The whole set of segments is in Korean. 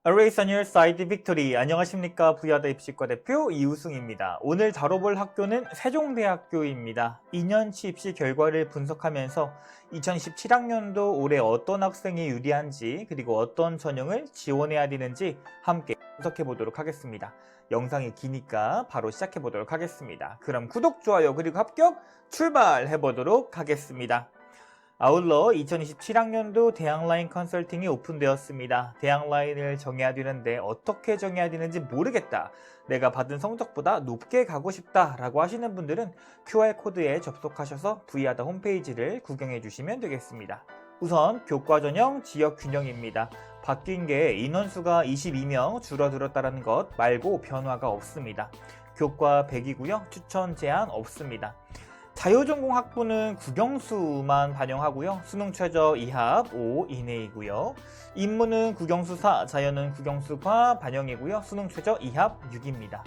A Race on Your Side Victory. 안녕하십니까. 부야대 입시과 대표 이우승입니다. 오늘 다뤄볼 학교는 세종대학교입니다. 2년치 입시 결과를 분석하면서 2017학년도 올해 어떤 학생이 유리한지 그리고 어떤 전형을 지원해야 되는지 함께 분석해 보도록 하겠습니다. 영상이 기니까 바로 시작해 보도록 하겠습니다. 그럼 구독, 좋아요 그리고 합격 출발해 보도록 하겠습니다. 아울러 2027학년도 대학라인 컨설팅이 오픈되었습니다. 대학라인을 정해야 되는데 어떻게 정해야 되는지 모르겠다. 내가 받은 성적보다 높게 가고 싶다 라고 하시는 분들은 QR코드에 접속하셔서 V하다 홈페이지를 구경해 주시면 되겠습니다. 우선 교과 전형 지역 균형입니다. 바뀐 게 인원수가 22명 줄어들었다는 것 말고 변화가 없습니다. 교과 100이고요. 추천 제한 없습니다. 자유전공 학부는 국영수만 반영하고요. 수능 최저 2합 5 이내이고요. 인문은 국영수 4, 자연은 국영수 과 반영이고요. 수능 최저 2합 6입니다.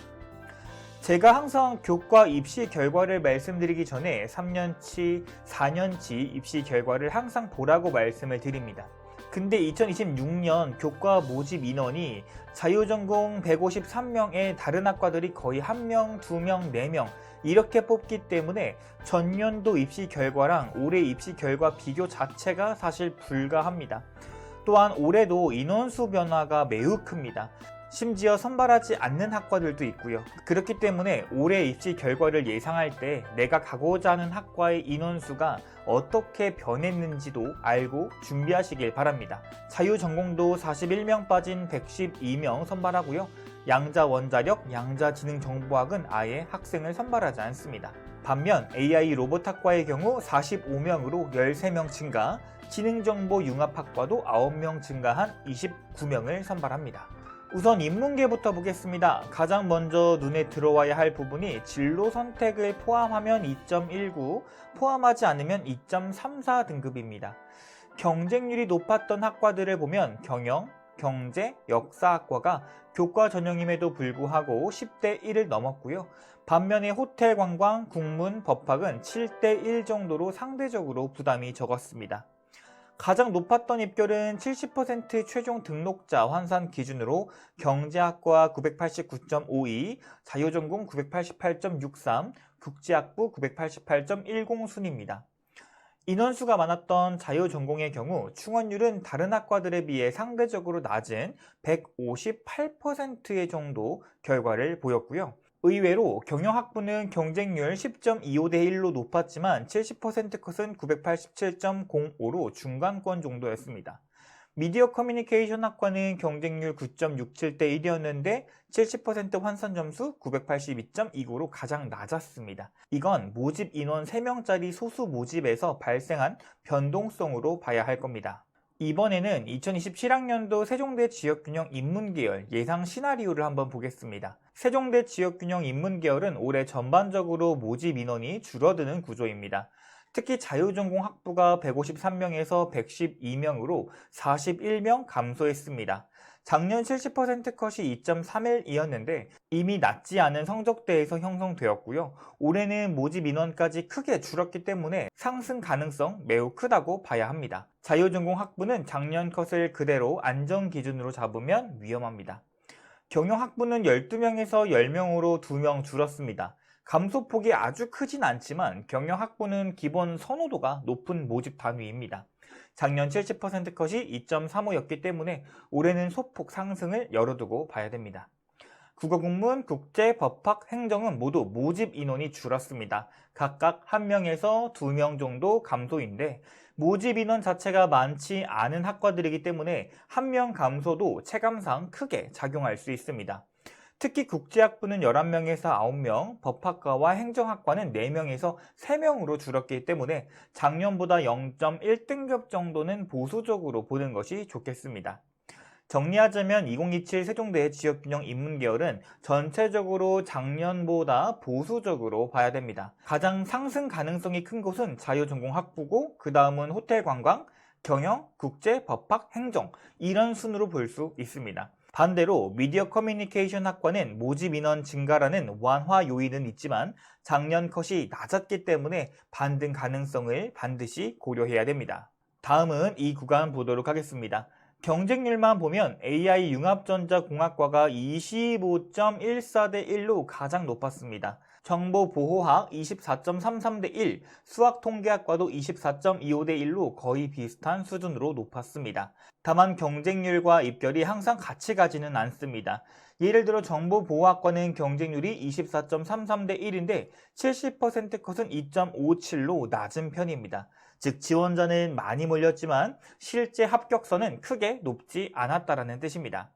제가 항상 교과 입시 결과를 말씀드리기 전에 3년치, 4년치 입시 결과를 항상 보라고 말씀을 드립니다. 근데 2026년 교과 모집 인원이 자유전공 153명에 다른 학과들이 거의 1명, 2명, 4명 이렇게 뽑기 때문에 전년도 입시 결과랑 올해 입시 결과 비교 자체가 사실 불가합니다. 또한 올해도 인원수 변화가 매우 큽니다. 심지어 선발하지 않는 학과들도 있고요. 그렇기 때문에 올해 입시 결과를 예상할 때 내가 가고자 하는 학과의 인원수가 어떻게 변했는지도 알고 준비하시길 바랍니다. 자유전공도 41명 빠진 112명 선발하고요. 양자 원자력, 양자 지능정보학은 아예 학생을 선발하지 않습니다. 반면 AI 로봇 학과의 경우 45명으로 13명 증가, 지능정보 융합학과도 9명 증가한 29명을 선발합니다. 우선 인문계부터 보겠습니다. 가장 먼저 눈에 들어와야 할 부분이 진로 선택을 포함하면 2.19, 포함하지 않으면 2.34 등급입니다. 경쟁률이 높았던 학과들을 보면 경영, 경제, 역사학과가 교과 전형임에도 불구하고 10대 1을 넘었고요. 반면에 호텔, 관광, 국문, 법학은 7대 1 정도로 상대적으로 부담이 적었습니다. 가장 높았던 입결은 70% 최종 등록자 환산 기준으로 경제학과 989.52, 자유전공 988.63, 국제학부 988.10 순입니다. 인원수가 많았던 자유전공의 경우 충원율은 다른 학과들에 비해 상대적으로 낮은 158%의 정도 결과를 보였고요. 의외로 경영학부는 경쟁률 10.25대 1로 높았지만 70% 컷은 987.05로 중간권 정도였습니다. 미디어 커뮤니케이션 학과는 경쟁률 9.67대 1이었는데 70% 환산 점수 982.29로 가장 낮았습니다. 이건 모집 인원 3명짜리 소수 모집에서 발생한 변동성으로 봐야 할 겁니다. 이번에는 2027학년도 세종대 지역균형 인문계열 예상 시나리오를 한번 보겠습니다. 세종대 지역균형 인문계열은 올해 전반적으로 모집 인원이 줄어드는 구조입니다. 특히 자유전공 학부가 153명에서 112명으로 41명 감소했습니다. 작년 70% 컷이 2.31이었는데 이미 낮지 않은 성적대에서 형성되었고요. 올해는 모집 인원까지 크게 줄었기 때문에 상승 가능성 매우 크다고 봐야 합니다. 자유전공 학부는 작년 컷을 그대로 안정 기준으로 잡으면 위험합니다. 경영학부는 12명에서 10명으로 2명 줄었습니다. 감소폭이 아주 크진 않지만 경영학부는 기본 선호도가 높은 모집 단위입니다. 작년 70% 컷이 2.35였기 때문에 올해는 소폭 상승을 열어두고 봐야 됩니다. 국어국문, 국제, 법학, 행정은 모두 모집 인원이 줄었습니다. 각각 1명에서 2명 정도 감소인데 모집 인원 자체가 많지 않은 학과들이기 때문에 1명 감소도 체감상 크게 작용할 수 있습니다. 특히 국제학부는 11명에서 9명, 법학과와 행정학과는 4명에서 3명으로 줄었기 때문에 작년보다 0.1등급 정도는 보수적으로 보는 것이 좋겠습니다. 정리하자면 2027 세종대 지역균형 인문계열은 전체적으로 작년보다 보수적으로 봐야 됩니다. 가장 상승 가능성이 큰 곳은 자유전공학부고 그 다음은 호텔관광, 경영, 국제, 법학, 행정 이런 순으로 볼 수 있습니다. 반대로 미디어 커뮤니케이션 학과는 모집 인원 증가라는 완화 요인은 있지만 작년 컷이 낮았기 때문에 반등 가능성을 반드시 고려해야 됩니다. 다음은 이 구간 보도록 하겠습니다. 경쟁률만 보면 AI 융합전자공학과가 25.14대 1로 가장 높았습니다. 정보보호학 24.33대 1, 수학통계학과도 24.25대 1로 거의 비슷한 수준으로 높았습니다. 다만 경쟁률과 입결이 항상 같이 가지는 않습니다. 예를 들어 정보보호학과는 경쟁률이 24.33대 1인데 70% 컷은 2.57로 낮은 편입니다. 즉 지원자는 많이 몰렸지만 실제 합격선은 크게 높지 않았다는 뜻입니다.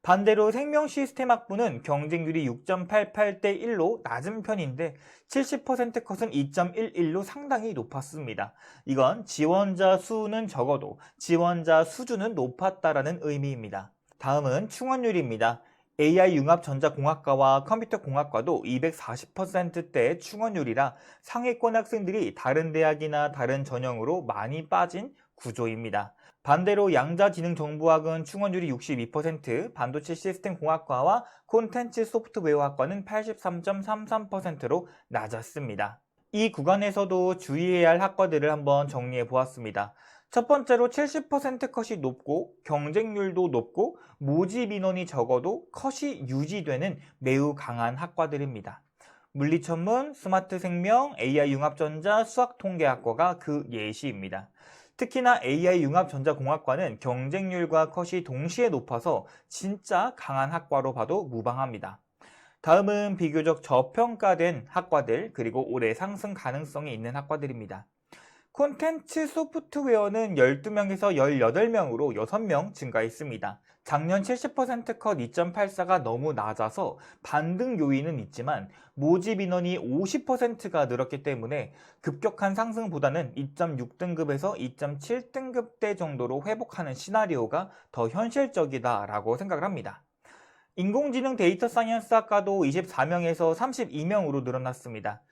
반대로 생명시스템학부는 경쟁률이 6.88대 1로 낮은 편인데 70% 컷은 2.11로 상당히 높았습니다. 이건 지원자 수는 적어도 지원자 수준은 높았다라는 의미입니다. 다음은 충원율입니다. AI 융합전자공학과와 컴퓨터공학과도 240%대 충원율이라 상위권 학생들이 다른 대학이나 다른 전형으로 많이 빠진 구조입니다. 반대로 양자지능정보학은 충원율이 62%, 반도체 시스템공학과와 콘텐츠 소프트웨어학과는 83.33%로 낮았습니다. 이 구간에서도 주의해야 할 학과들을 한번 정리해 보았습니다. 첫 번째로 70% 컷이 높고 경쟁률도 높고 모집 인원이 적어도 컷이 유지되는 매우 강한 학과들입니다. 물리천문, 스마트생명, AI융합전자, 수학통계학과가 그 예시입니다. 특히나 AI융합전자공학과는 경쟁률과 컷이 동시에 높아서 진짜 강한 학과로 봐도 무방합니다. 다음은 비교적 저평가된 학과들 그리고 올해 상승 가능성이 있는 학과들입니다. 콘텐츠 소프트웨어는 12명에서 18명으로 6명 증가했습니다. 작년 70% 컷 2.84가 너무 낮아서 반등 요인은 있지만 모집 인원이 50%가 늘었기 때문에 급격한 상승보다는 2.6등급에서 2.7등급대 정도로 회복하는 시나리오가 더 현실적이다라고 생각을 합니다. 인공지능 데이터 사이언스 학과도 24명에서 32명으로 늘어났습니다.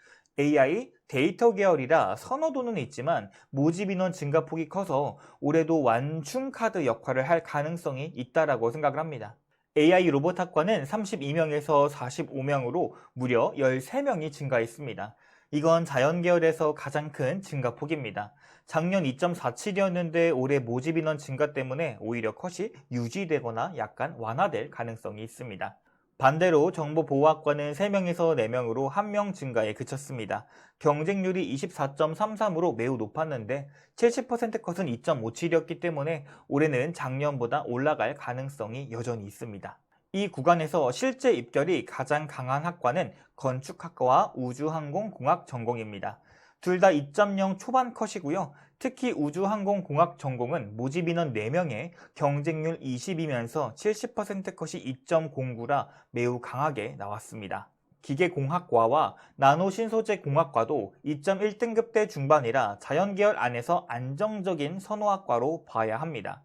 AI, 데이터 계열이라 선호도는 있지만 모집 인원 증가폭이 커서 올해도 완충 카드 역할을 할 가능성이 있다라고 생각을 합니다. AI 로봇학과는 32명에서 45명으로 무려 13명이 증가했습니다. 이건 자연계열에서 가장 큰 증가폭입니다. 작년 2.47이었는데 올해 모집 인원 증가 때문에 오히려 컷이 유지되거나 약간 완화될 가능성이 있습니다. 반대로 정보보호학과는 3명에서 4명으로 1명 증가에 그쳤습니다. 경쟁률이 24.33으로 매우 높았는데 70% 컷은 2.57이었기 때문에 올해는 작년보다 올라갈 가능성이 여전히 있습니다. 이 구간에서 실제 입결이 가장 강한 학과는 건축학과와 우주항공공학 전공입니다. 둘 다 2.0 초반 컷이고요. 특히 우주항공공학 전공은 모집 인원 4명에 경쟁률 20이면서 70% 컷이 2.09라 매우 강하게 나왔습니다. 기계공학과와 나노신소재공학과도 2.1등급대 중반이라 자연계열 안에서 안정적인 선호학과로 봐야 합니다.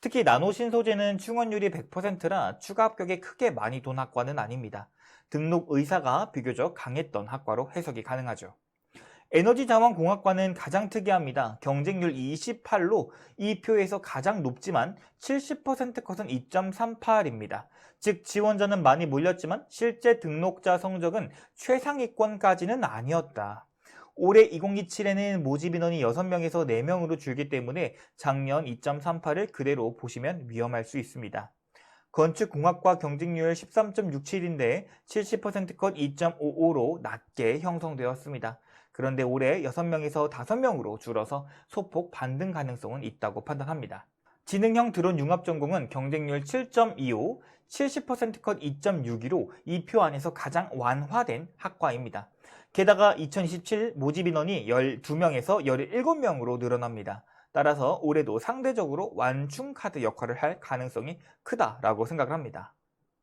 특히 나노신소재는 충원율이 100%라 추가 합격에 크게 많이 돈 학과는 아닙니다. 등록 의사가 비교적 강했던 학과로 해석이 가능하죠. 에너지자원공학과는 가장 특이합니다. 경쟁률 28로 이 표에서 가장 높지만 70% 컷은 2.38입니다. 즉 지원자는 많이 몰렸지만 실제 등록자 성적은 최상위권까지는 아니었다. 올해 2027에는 모집 인원이 6명에서 4명으로 줄기 때문에 작년 2.38을 그대로 보시면 위험할 수 있습니다. 건축공학과 경쟁률 13.67인데 70% 컷 2.55로 낮게 형성되었습니다. 그런데 올해 6명에서 5명으로 줄어서 소폭 반등 가능성은 있다고 판단합니다. 지능형 드론 융합전공은 경쟁률 7.25, 70% 컷 2.62로 이 표 안에서 가장 완화된 학과입니다. 게다가 2027 모집 인원이 12명에서 17명으로 늘어납니다. 따라서 올해도 상대적으로 완충 카드 역할을 할 가능성이 크다라고 생각을 합니다.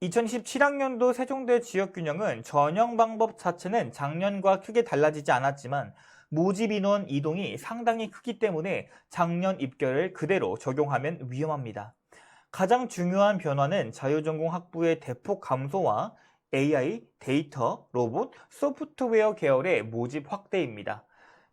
2017학년도 세종대 지역균형은 전형 방법 자체는 작년과 크게 달라지지 않았지만 모집 인원 이동이 상당히 크기 때문에 작년 입결을 그대로 적용하면 위험합니다. 가장 중요한 변화는 자유전공 학부의 대폭 감소와 AI, 데이터, 로봇, 소프트웨어 계열의 모집 확대입니다.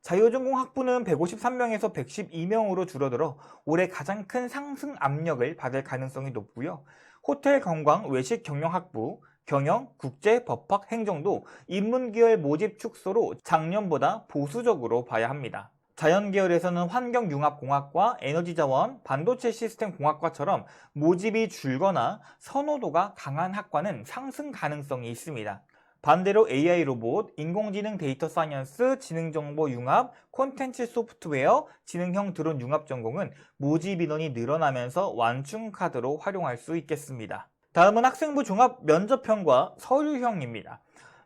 자유전공 학부는 153명에서 112명으로 줄어들어 올해 가장 큰 상승 압력을 받을 가능성이 높고요. 호텔 관광 외식 경영 학부, 경영, 국제, 법학, 행정도 인문계열 모집 축소로 작년보다 보수적으로 봐야 합니다. 자연계열에서는 환경융합공학과, 에너지자원, 반도체 시스템공학과처럼 모집이 줄거나 선호도가 강한 학과는 상승 가능성이 있습니다. 반대로 AI 로봇, 인공지능 데이터 사이언스, 지능정보 융합, 콘텐츠 소프트웨어, 지능형 드론 융합 전공은 모집 인원이 늘어나면서 완충 카드로 활용할 수 있겠습니다. 다음은 학생부 종합 면접형과 서류형입니다.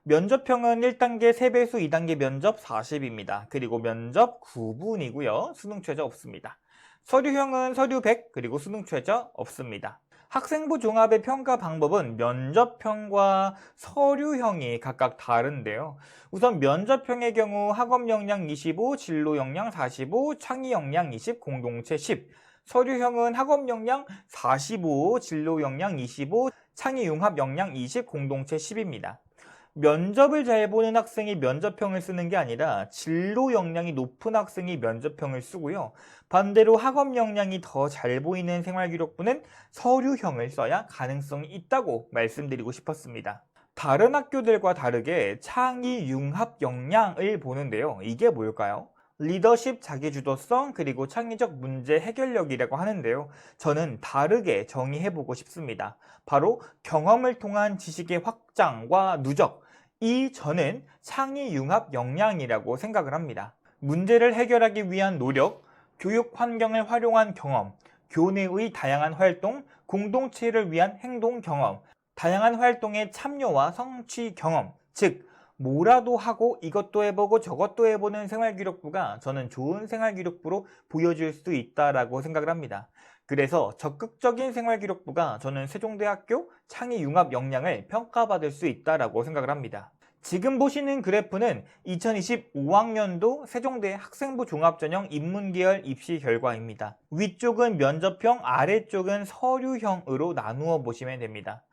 면접형은 1단계 3배수 2단계 면접 40입니다. 그리고 면접 9분이고요. 수능 최저 없습니다. 서류형은 서류 100 그리고 수능 최저 없습니다. 학생부 종합의 평가 방법은 면접형과 서류형이 각각 다른데요. 우선 면접형의 경우 학업 역량 25, 진로 역량 45, 창의 역량 20, 공동체 10. 서류형은 학업 역량 45, 진로 역량 25, 창의 융합 역량 20, 공동체 10입니다. 면접을 잘 보는 학생이 면접형을 쓰는 게 아니라 진로 역량이 높은 학생이 면접형을 쓰고요. 반대로 학업 역량이 더 잘 보이는 생활기록부는 서류형을 써야 가능성이 있다고 말씀드리고 싶었습니다. 다른 학교들과 다르게 창의 융합 역량을 보는데요. 이게 뭘까요? 리더십, 자기주도성, 그리고 창의적 문제 해결력이라고 하는데요. 저는 다르게 정의해보고 싶습니다. 바로 경험을 통한 지식의 확장과 누적, 저는 창의 융합 역량이라고 생각을 합니다. 문제를 해결하기 위한 노력, 교육 환경을 활용한 경험, 교내의 다양한 활동, 공동체를 위한 행동 경험, 다양한 활동의 참여와 성취 경험, 즉 뭐라도 하고 이것도 해보고 저것도 해보는 생활기록부가 저는 좋은 생활기록부로 보여줄 수 있다라고 생각을 합니다. 그래서 적극적인 생활기록부가 저는 세종대학교 창의융합 역량을 평가받을 수 있다라고 생각을 합니다. 지금 보시는 그래프는 2025학년도 세종대 학생부 종합전형 인문계열 입시 결과입니다. 위쪽은 면접형, 아래쪽은 서류형으로 나누어 보시면 됩니다.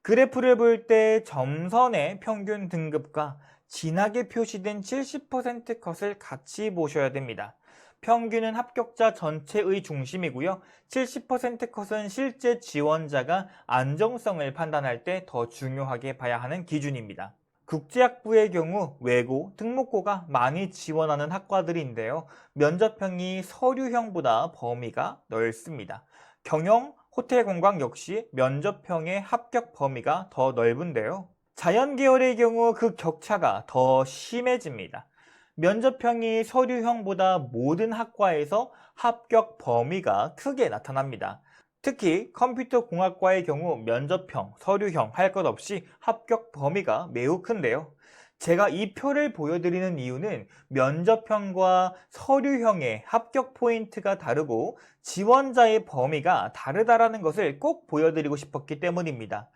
그래프를 볼 때 점선의 평균 등급과 진하게 표시된 70% 컷을 같이 보셔야 됩니다. 평균은 합격자 전체의 중심이고요. 70% 컷은 실제 지원자가 안정성을 판단할 때 더 중요하게 봐야 하는 기준입니다. 국제학부의 경우 외고, 특목고가 많이 지원하는 학과들인데요. 면접형이 서류형보다 범위가 넓습니다. 경영, 호텔관광 역시 면접형의 합격 범위가 더 넓은데요. 자연계열의 경우 그 격차가 더 심해집니다. 면접형이 서류형보다 모든 학과에서 합격 범위가 크게 나타납니다. 특히 컴퓨터공학과의 경우 면접형, 서류형 할 것 없이 합격 범위가 매우 큰데요. 제가 이 표를 보여드리는 이유는 면접형과 서류형의 합격 포인트가 다르고 지원자의 범위가 다르다라는 것을 꼭 보여드리고 싶었기 때문입니다.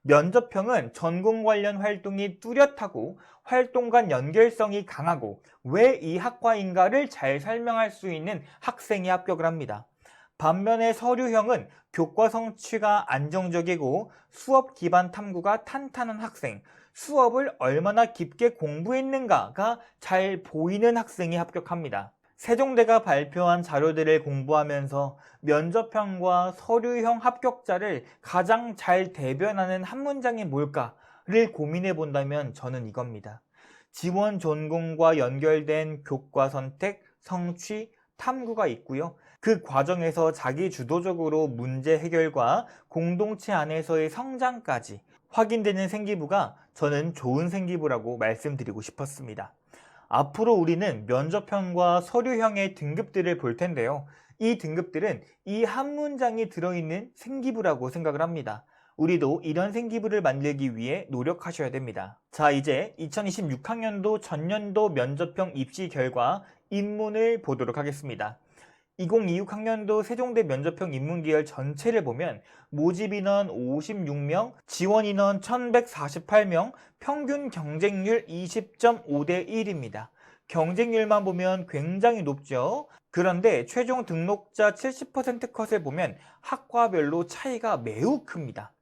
면접형은 전공 관련 활동이 뚜렷하고 활동 간 연결성이 강하고 왜 이 학과인가를 잘 설명할 수 있는 학생이 합격을 합니다. 반면에 서류형은 교과 성취가 안정적이고 수업 기반 탐구가 탄탄한 학생, 수업을 얼마나 깊게 공부했는가가 잘 보이는 학생이 합격합니다. 세종대가 발표한 자료들을 공부하면서 면접형과 서류형 합격자를 가장 잘 대변하는 한 문장이 뭘까를 고민해 본다면 저는 이겁니다. 지원 전공과 연결된 교과 선택, 성취, 탐구가 있고요. 그 과정에서 자기 주도적으로 문제 해결과 공동체 안에서의 성장까지 확인되는 생기부가 저는 좋은 생기부라고 말씀드리고 싶었습니다. 앞으로 우리는 면접형과 서류형의 등급들을 볼 텐데요. 이 등급들은 이 한 문장이 들어있는 생기부라고 생각을 합니다. 우리도 이런 생기부를 만들기 위해 노력하셔야 됩니다. 자, 이제 2026학년도 전년도 면접형 입시 결과 인문을 보도록 하겠습니다. 2026학년도 세종대 면접형 인문계열 전체를 보면 모집 인원 56명, 지원 인원 1148명, 평균 경쟁률 20.5대 1입니다. 경쟁률만 보면 굉장히 높죠. 그런데 최종 등록자 70% 컷을 보면 학과별로 차이가 매우 큽니다.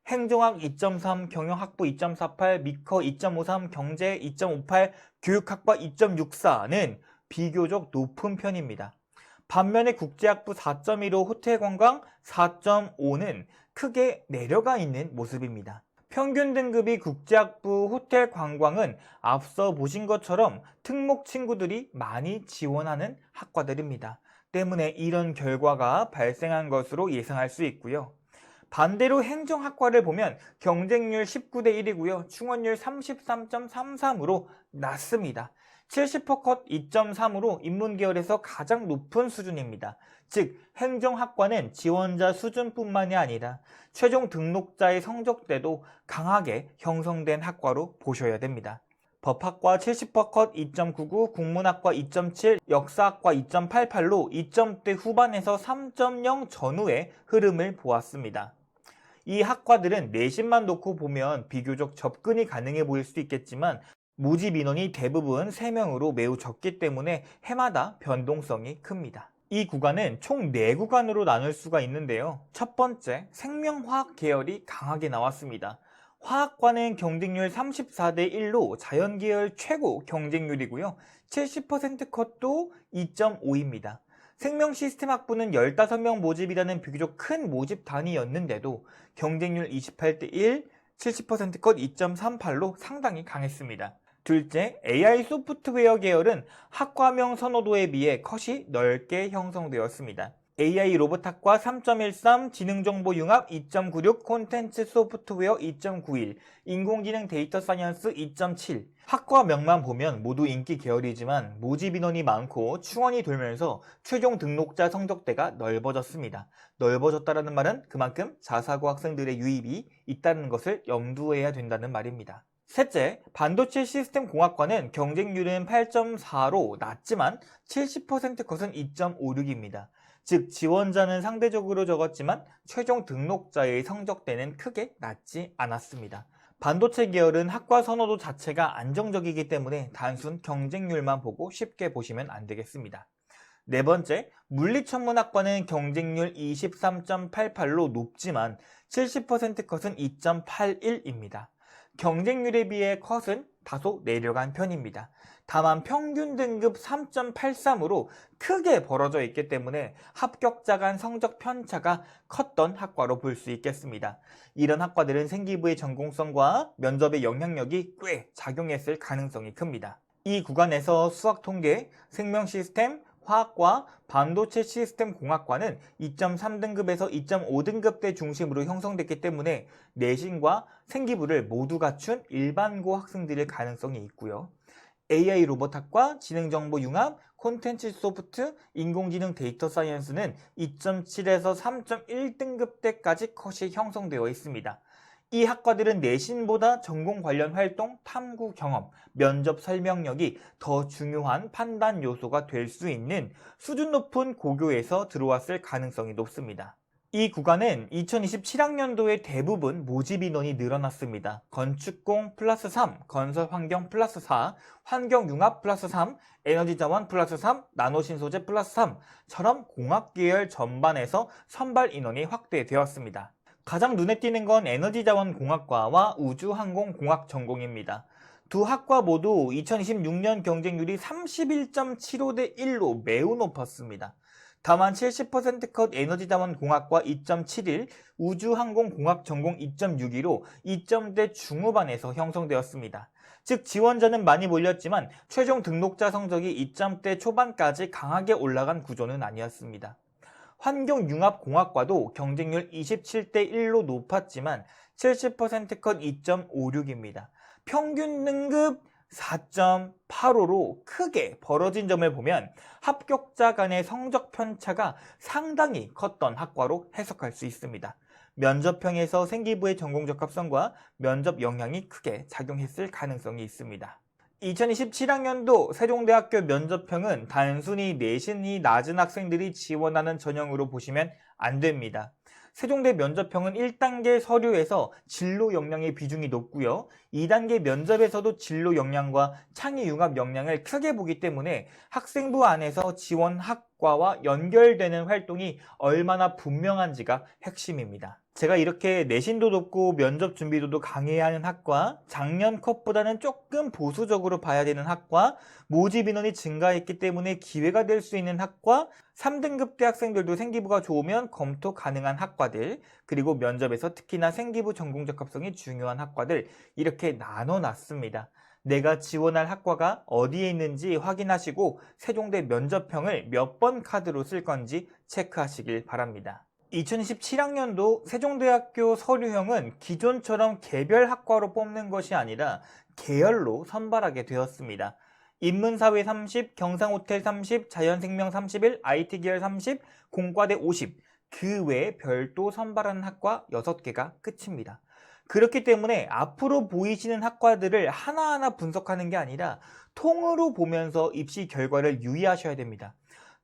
행정학 2.3, 경영학부 2.48, 미커 2.53, 경제 2.58, 교육학과 2.64는 비교적 높은 편입니다. 반면에 국제학부 4.15, 호텔관광 4.5는 크게 내려가 있는 모습입니다. 평균 등급이 국제학부 호텔 관광은 앞서 보신 것처럼 특목 친구들이 많이 지원하는 학과들입니다. 때문에 이런 결과가 발생한 것으로 예상할 수 있고요. 반대로 행정학과를 보면 경쟁률 19대 1이고요. 충원율 33.33으로 낮습니다. 70% 컷 2.3으로 인문계열에서 가장 높은 수준입니다. 즉 행정학과는 지원자 수준뿐만이 아니라 최종 등록자의 성적대도 강하게 형성된 학과로 보셔야 됩니다. 법학과 70% 컷 2.99, 국문학과 2.7, 역사학과 2.88로 2점대 후반에서 3.0 전후의 흐름을 보았습니다. 이 학과들은 내신만 놓고 보면 비교적 접근이 가능해 보일 수 있겠지만 모집 인원이 대부분 3명으로 매우 적기 때문에 해마다 변동성이 큽니다. 이 구간은 총 4구간으로 나눌 수가 있는데요. 첫 번째, 생명화학 계열이 강하게 나왔습니다. 화학과는 경쟁률 34대 1로 자연계열 최고 경쟁률이고요. 70% 컷도 2.5입니다. 생명시스템학부는 15명 모집이라는 비교적 큰 모집 단위였는데도 경쟁률 28대 1, 70% 컷 2.38로 상당히 강했습니다. 둘째, AI 소프트웨어 계열은 학과명 선호도에 비해 컷이 넓게 형성되었습니다. AI 로봇학과 3.13, 지능정보융합 2.96, 콘텐츠 소프트웨어 2.91, 인공지능 데이터 사이언스 2.7. 학과명만 보면 모두 인기 계열이지만 모집 인원이 많고 충원이 돌면서 최종 등록자 성적대가 넓어졌습니다. 넓어졌다는 말은 그만큼 자사고 학생들의 유입이 있다는 것을 염두해야 된다는 말입니다. 셋째, 반도체 시스템 공학과는 경쟁률은 8.4로 낮지만 70% 컷은 2.56입니다. 즉 지원자는 상대적으로 적었지만 최종 등록자의 성적대는 크게 낮지 않았습니다. 반도체 계열은 학과 선호도 자체가 안정적이기 때문에 단순 경쟁률만 보고 쉽게 보시면 안 되겠습니다. 네 번째, 물리천문학과는 경쟁률 23.88로 높지만 70% 컷은 2.81입니다. 경쟁률에 비해 컷은 다소 내려간 편입니다. 다만 평균 등급 3.83으로 크게 벌어져 있기 때문에 합격자 간 성적 편차가 컸던 학과로 볼 수 있겠습니다. 이런 학과들은 생기부의 전공성과 면접의 영향력이 꽤 작용했을 가능성이 큽니다. 이 구간에서 수학통계, 생명시스템, 화학과, 반도체 시스템 공학과는 2.3등급에서 2.5등급대 중심으로 형성됐기 때문에 내신과 생기부를 모두 갖춘 일반고 학생들일 가능성이 있고요. AI 로봇학과, 지능정보융합, 콘텐츠 소프트, 인공지능 데이터 사이언스는 2.7에서 3.1등급대까지 컷이 형성되어 있습니다. 이 학과들은 내신보다 전공 관련 활동, 탐구 경험, 면접 설명력이 더 중요한 판단 요소가 될 수 있는 수준 높은 고교에서 들어왔을 가능성이 높습니다. 이 구간은 2027학년도에 대부분 모집 인원이 늘어났습니다. 건축공 플러스 3, 건설환경 플러스 4, 환경융합 플러스 3, 에너지자원 플러스 3, 나노신소재 플러스 3처럼 공학계열 전반에서 선발 인원이 확대되었습니다. 가장 눈에 띄는 건 에너지자원공학과와 우주항공공학 전공입니다. 두 학과 모두 2026년 경쟁률이 31.75대 1로 매우 높았습니다. 다만 70% 컷 에너지자원공학과 2.71, 우주항공공학 전공 2.62로 2점대 중후반에서 형성되었습니다. 즉 지원자는 많이 몰렸지만 최종 등록자 성적이 2점대 초반까지 강하게 올라간 구조는 아니었습니다. 환경융합공학과도 경쟁률 27대 1로 높았지만 70% 컷 2.56입니다. 평균 등급 4.85로 크게 벌어진 점을 보면 합격자 간의 성적 편차가 상당히 컸던 학과로 해석할 수 있습니다. 면접형에서 생기부의 전공 적합성과 면접 영향이 크게 작용했을 가능성이 있습니다. 2027학년도 세종대학교 면접형은 단순히 내신이 낮은 학생들이 지원하는 전형으로 보시면 안 됩니다. 세종대 면접형은 1단계 서류에서 진로 역량의 비중이 높고요. 2단계 면접에서도 진로 역량과 창의 융합 역량을 크게 보기 때문에 학생부 안에서 지원 학과와 연결되는 활동이 얼마나 분명한지가 핵심입니다. 제가 이렇게 내신도 높고 면접 준비도도 강해야 하는 학과, 작년 컷보다는 조금 보수적으로 봐야 되는 학과, 모집 인원이 증가했기 때문에 기회가 될 수 있는 학과, 3등급 대학생들도 생기부가 좋으면 검토 가능한 학과들, 그리고 면접에서 특히나 생기부 전공 적합성이 중요한 학과들, 이렇게 나눠놨습니다. 내가 지원할 학과가 어디에 있는지 확인하시고 세종대 면접형을 몇 번 카드로 쓸 건지 체크하시길 바랍니다. 2017학년도 세종대학교 서류형은 기존처럼 개별 학과로 뽑는 것이 아니라 계열로 선발하게 되었습니다. 인문사회 30, 경상호텔 30, 자연생명 31, IT계열 30, 공과대 50, 그 외에 별도 선발하는 학과 6개가 끝입니다. 그렇기 때문에 앞으로 보이시는 학과들을 하나하나 분석하는 게 아니라 통으로 보면서 입시 결과를 유의하셔야 됩니다.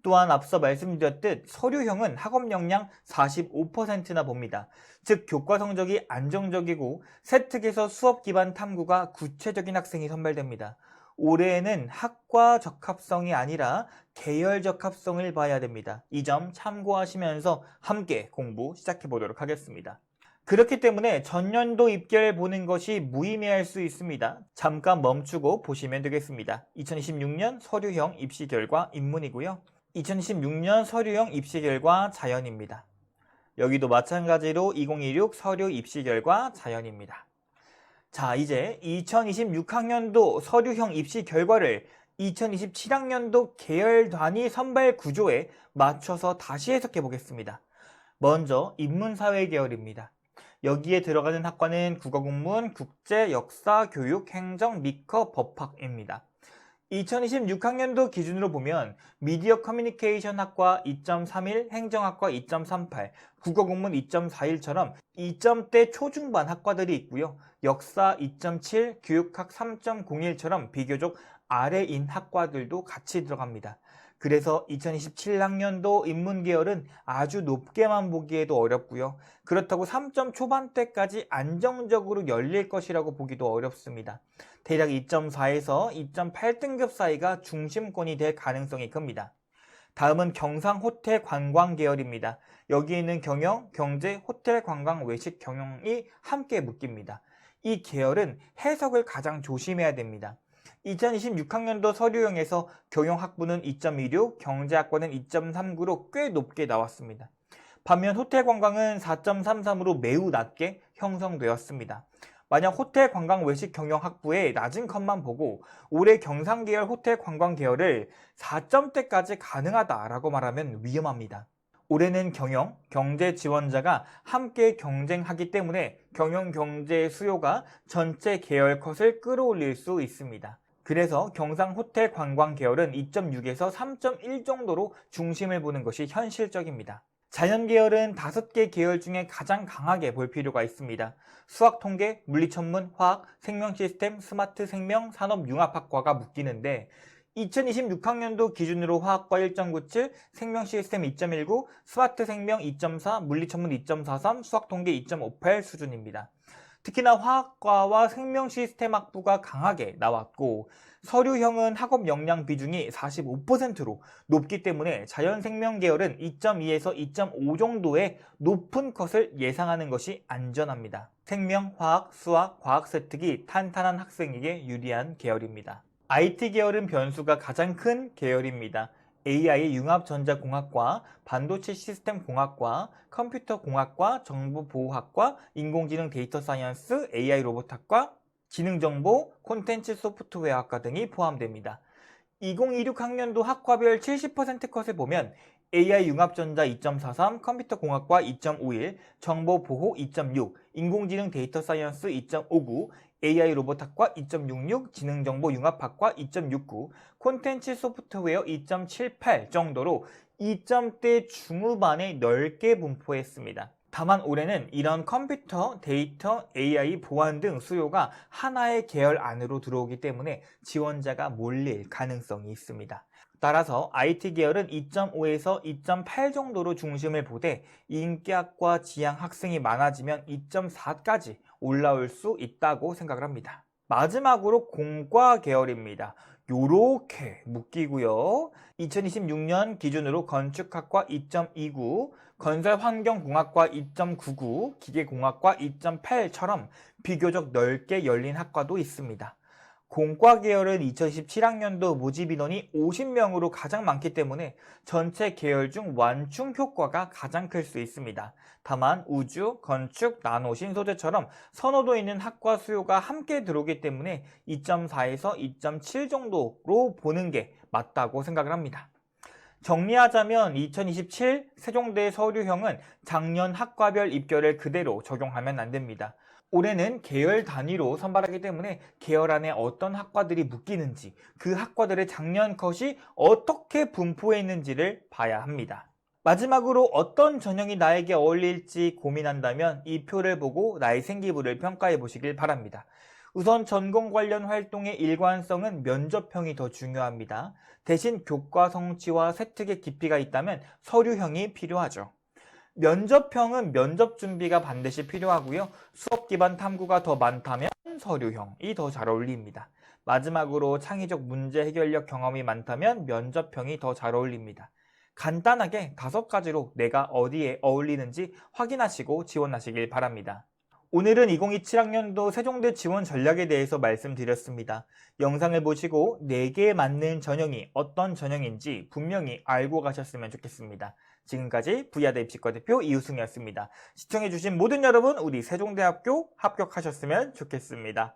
또한 앞서 말씀드렸듯 서류형은 학업 역량 45%나 봅니다. 즉 교과 성적이 안정적이고 세특에서 수업 기반 탐구가 구체적인 학생이 선발됩니다. 올해에는 학과 적합성이 아니라 계열 적합성을 봐야 됩니다. 이 점 참고하시면서 함께 공부 시작해 보도록 하겠습니다. 그렇기 때문에 전년도 입결 보는 것이 무의미할 수 있습니다. 잠깐 멈추고 보시면 되겠습니다. 2026년 서류형 입시 결과 인문이고요. 2016년 서류형 입시 결과 자연입니다. 여기도 마찬가지로 2026 서류 입시 결과 자연입니다. 자, 이제 2026학년도 서류형 입시 결과를 2027학년도 계열 단위 선발 구조에 맞춰서 다시 해석해 보겠습니다. 먼저 인문사회 계열입니다. 여기에 들어가는 학과는 국어국문, 국제, 역사, 교육, 행정, 미커, 법학입니다. 2026학년도 기준으로 보면 미디어 커뮤니케이션 학과 2.31, 행정학과 2.38, 국어국문 2.41처럼 2점대 초중반 학과들이 있고요. 역사 2.7, 교육학 3.01처럼 비교적 아래인 학과들도 같이 들어갑니다. 그래서 2027학년도 인문계열은 아주 높게만 보기에도 어렵고요. 그렇다고 3점 초반대까지 안정적으로 열릴 것이라고 보기도 어렵습니다. 대략 2.4에서 2.8등급 사이가 중심권이 될 가능성이 큽니다. 다음은 경상 호텔 관광 계열입니다. 여기에는 경영, 경제, 호텔 관광, 외식 경영이 함께 묶입니다. 이 계열은 해석을 가장 조심해야 됩니다. 2026학년도 서류형에서 경영학부는 2.26, 경제학과는 2.39로 꽤 높게 나왔습니다. 반면 호텔관광은 4.33으로 매우 낮게 형성되었습니다. 만약 호텔관광 외식 경영학부의 낮은 컷만 보고 올해 경상계열 호텔관광 계열을 4점대까지 가능하다라고 말하면 위험합니다. 올해는 경영, 경제 지원자가 함께 경쟁하기 때문에 경영, 경제 수요가 전체 계열 컷을 끌어올릴 수 있습니다. 그래서 경상 호텔 관광 계열은 2.6에서 3.1 정도로 중심을 보는 것이 현실적입니다. 자연 계열은 5개 계열 중에 가장 강하게 볼 필요가 있습니다. 수학, 통계, 물리, 천문, 화학, 생명 시스템, 스마트 생명, 산업 융합학과가 묶이는데 2026학년도 기준으로 화학과 1.97, 생명 시스템 2.19, 스마트 생명 2.4, 물리 천문 2.43, 수학 통계 2.58 수준입니다. 특히나 화학과와 생명 시스템 학부가 강하게 나왔고 서류형은 학업 역량 비중이 45%로 높기 때문에 자연생명 계열은 2.2에서 2.5 정도의 높은 컷을 예상하는 것이 안전합니다. 생명, 화학, 수학, 과학 세특이 탄탄한 학생에게 유리한 계열입니다. IT 계열은 변수가 가장 큰 계열입니다. AI 융합전자공학과, 반도체 시스템공학과, 컴퓨터공학과, 정보보호학과, 인공지능 데이터 사이언스, AI 로봇학과, 지능정보, 콘텐츠 소프트웨어학과 등이 포함됩니다. 2026학년도 학과별 70% 컷을 보면 AI 융합전자 2.43, 컴퓨터공학과 2.51, 정보보호 2.6, 인공지능 데이터 사이언스 2.59, AI 로봇학과 2.66, 지능정보 융합학과 2.69, 콘텐츠 소프트웨어 2.78 정도로 2점대 중후반에 넓게 분포했습니다. 다만 올해는 이런 컴퓨터, 데이터, AI, 보안 등 수요가 하나의 계열 안으로 들어오기 때문에 지원자가 몰릴 가능성이 있습니다. 따라서 IT 계열은 2.5에서 2.8 정도로 중심을 보되 인기학과 지향 학생이 많아지면 2.4까지 올라올 수 있다고 생각을 합니다. 마지막으로 공과 계열입니다. 요렇게 묶이고요. 2026년 기준으로 건축학과 2.29, 건설환경공학과 2.99, 기계공학과 2.8처럼 비교적 넓게 열린 학과도 있습니다. 공과 계열은 2017학년도 모집 인원이 50명으로 가장 많기 때문에 전체 계열 중 완충 효과가 가장 클 수 있습니다. 다만 우주, 건축, 나노, 신소재처럼 선호도 있는 학과 수요가 함께 들어오기 때문에 2.4에서 2.7 정도로 보는 게 맞다고 생각을 합니다. 정리하자면 2027 세종대 서류형은 작년 학과별 입결을 그대로 적용하면 안 됩니다. 올해는 계열 단위로 선발하기 때문에 계열 안에 어떤 학과들이 묶이는지, 그 학과들의 작년 컷이 어떻게 분포해 있는지를 봐야 합니다. 마지막으로 어떤 전형이 나에게 어울릴지 고민한다면 이 표를 보고 나의 생기부를 평가해 보시길 바랍니다. 우선 전공 관련 활동의 일관성은 면접형이 더 중요합니다. 대신 교과 성취와 세특의 깊이가 있다면 서류형이 필요하죠. 면접형은 면접 준비가 반드시 필요하고요. 수업 기반 탐구가 더 많다면 서류형이 더 잘 어울립니다. 마지막으로 창의적 문제 해결력 경험이 많다면 면접형이 더 잘 어울립니다. 간단하게 5가지로 내가 어디에 어울리는지 확인하시고 지원하시길 바랍니다. 오늘은 2027학년도 세종대 지원 전략에 대해서 말씀드렸습니다. 영상을 보시고 내게 맞는 전형이 어떤 전형인지 분명히 알고 가셨으면 좋겠습니다. 지금까지 부야대 입시과 대표 이우승이었습니다. 시청해주신 모든 여러분, 우리 세종대학교 합격하셨으면 좋겠습니다.